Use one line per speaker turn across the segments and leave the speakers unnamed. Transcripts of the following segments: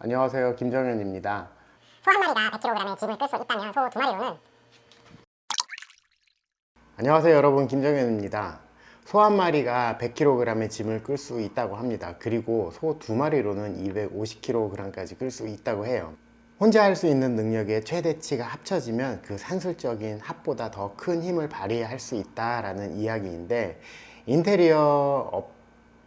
안녕하세요, 김정현입니다.
소 한 마리가 100kg의 짐을 끌 수 있다면 소 두 마리로는
안녕하세요, 여러분. 김정현입니다. 소 한 마리가 100kg의 짐을 끌 수 있다고 합니다. 그리고 소 두 마리로는 250kg까지 끌 수 있다고 해요. 혼자 할 수 있는 능력의 최대치가 합쳐지면 그 산술적인 합보다 더 큰 힘을 발휘할 수 있다라는 이야기인데, 인테리어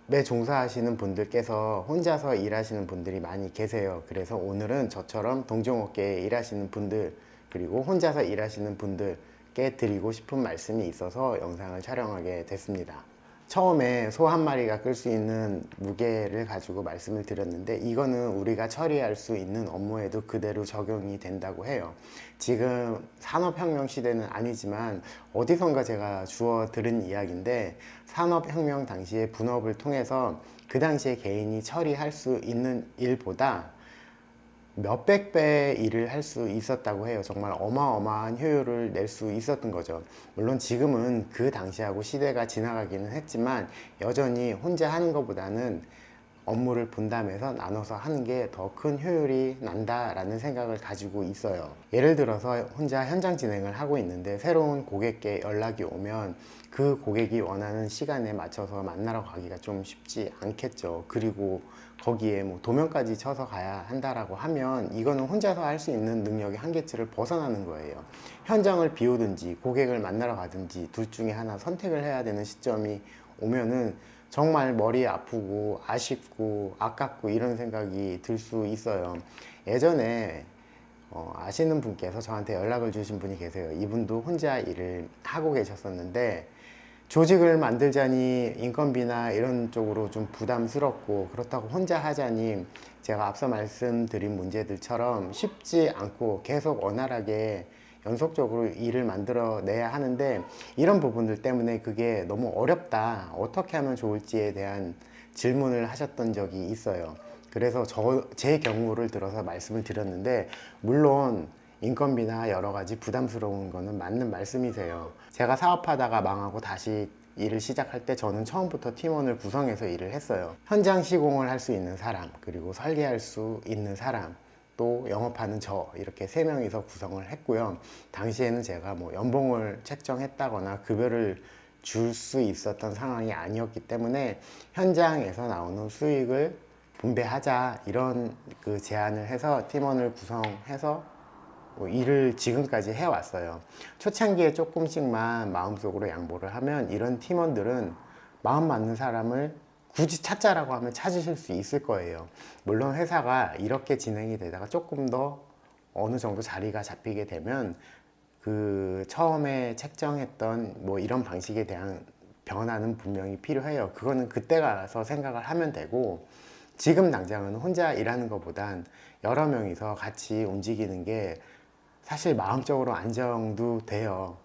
업에 종사하시는 분들께서 혼자서 일하시는 분들이 많이 계세요. 그래서 오늘은 저처럼 동종업계에 일하시는 분들, 그리고 혼자서 일하시는 분들께 드리고 싶은 말씀이 있어서 영상을 촬영하게 됐습니다. 처음에 소 한 마리가 끌 수 있는 무게를 가지고 말씀을 드렸는데, 이거는 우리가 처리할 수 있는 업무에도 그대로 적용이 된다고 해요. 지금 산업혁명 시대는 아니지만 어디선가 제가 주워 들은 이야기인데, 산업혁명 당시에 분업을 통해서 그 당시에 개인이 처리할 수 있는 일보다 몇백 배의 일을 할 수 있었다고 해요. 정말 어마어마한 효율을 낼 수 있었던 거죠. 물론 지금은 그 당시하고 시대가 지나가기는 했지만 여전히 혼자 하는 것보다는 업무를 분담해서 나눠서 하는 게 더 큰 효율이 난다라는 생각을 가지고 있어요. 예를 들어서 혼자 현장 진행을 하고 있는데 새로운 고객께 연락이 오면 그 고객이 원하는 시간에 맞춰서 만나러 가기가 좀 쉽지 않겠죠. 그리고 거기에 뭐 도면까지 쳐서 가야 한다라고 하면 이거는 혼자서 할 수 있는 능력의 한계치를 벗어나는 거예요. 현장을 비우든지 고객을 만나러 가든지 둘 중에 하나 선택을 해야 되는 시점이 오면은 정말 머리 아프고 아쉽고 아깝고 이런 생각이 들 수 있어요. 예전에 아시는 분께서 저한테 연락을 주신 분이 계세요. 이분도 혼자 일을 하고 계셨었는데, 조직을 만들자니 인건비나 이런 쪽으로 좀 부담스럽고, 그렇다고 혼자 하자니 제가 앞서 말씀드린 문제들처럼 쉽지 않고 계속 원활하게 연속적으로 일을 만들어내야 하는데, 이런 부분들 때문에 그게 너무 어렵다, 어떻게 하면 좋을지에 대한 질문을 하셨던 적이 있어요. 그래서 제 경우를 들어서 말씀을 드렸는데, 물론 인건비나 여러 가지 부담스러운 거는 맞는 말씀이세요. 제가 사업하다가 망하고 다시 일을 시작할 때 저는 처음부터 팀원을 구성해서 일을 했어요. 현장 시공을 할 수 있는 사람, 그리고 설계할 수 있는 사람, 또 영업하는 저, 이렇게 세 명이서 구성을 했고요. 당시에는 제가 뭐 연봉을 책정했다거나 급여를 줄 수 있었던 상황이 아니었기 때문에 현장에서 나오는 수익을 분배하자, 이런 그 제안을 해서 팀원을 구성해서 뭐 일을 지금까지 해왔어요. 초창기에 조금씩만 마음속으로 양보를 하면 이런 팀원들은 마음 맞는 사람을 굳이 찾자라고 하면 찾으실 수 있을 거예요. 물론 회사가 이렇게 진행이 되다가 조금 더 어느 정도 자리가 잡히게 되면 그 처음에 책정했던 뭐 이런 방식에 대한 변화는 분명히 필요해요. 그거는 그때 가서 생각을 하면 되고, 지금 당장은 혼자 일하는 것보단 여러 명이서 같이 움직이는 게 사실 마음적으로 안정도 돼요.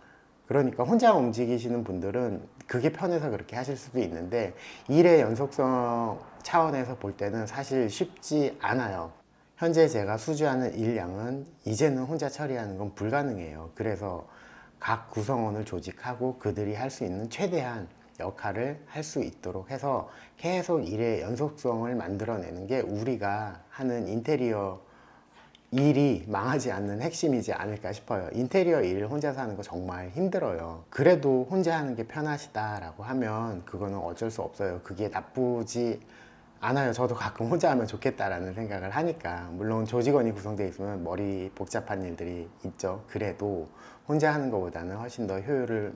그러니까 혼자 움직이시는 분들은 그게 편해서 그렇게 하실 수도 있는데, 일의 연속성 차원에서 볼 때는 사실 쉽지 않아요. 현재 제가 수주하는 일량은 이제는 혼자 처리하는 건 불가능해요. 그래서 각 구성원을 조직하고 그들이 할 수 있는 최대한 역할을 할 수 있도록 해서 계속 일의 연속성을 만들어내는 게 우리가 하는 인테리어 일이 망하지 않는 핵심이지 않을까 싶어요. 인테리어 일을 혼자서 하는 거 정말 힘들어요. 그래도 혼자 하는 게 편하시다라고 하면 그거는 어쩔 수 없어요. 그게 나쁘지 않아요. 저도 가끔 혼자 하면 좋겠다라는 생각을 하니까. 물론 조직원이 구성되어 있으면 머리 복잡한 일들이 있죠. 그래도 혼자 하는 것보다는 훨씬 더 효율을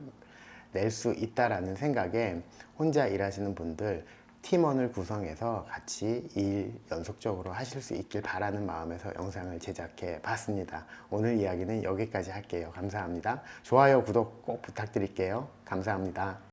낼 수 있다라는 생각에 혼자 일하시는 분들, 팀원을 구성해서 같이 일 연속적으로 하실 수 있길 바라는 마음에서 영상을 제작해 봤습니다. 오늘 이야기는 여기까지 할게요. 감사합니다. 좋아요, 구독 꼭 부탁드릴게요. 감사합니다.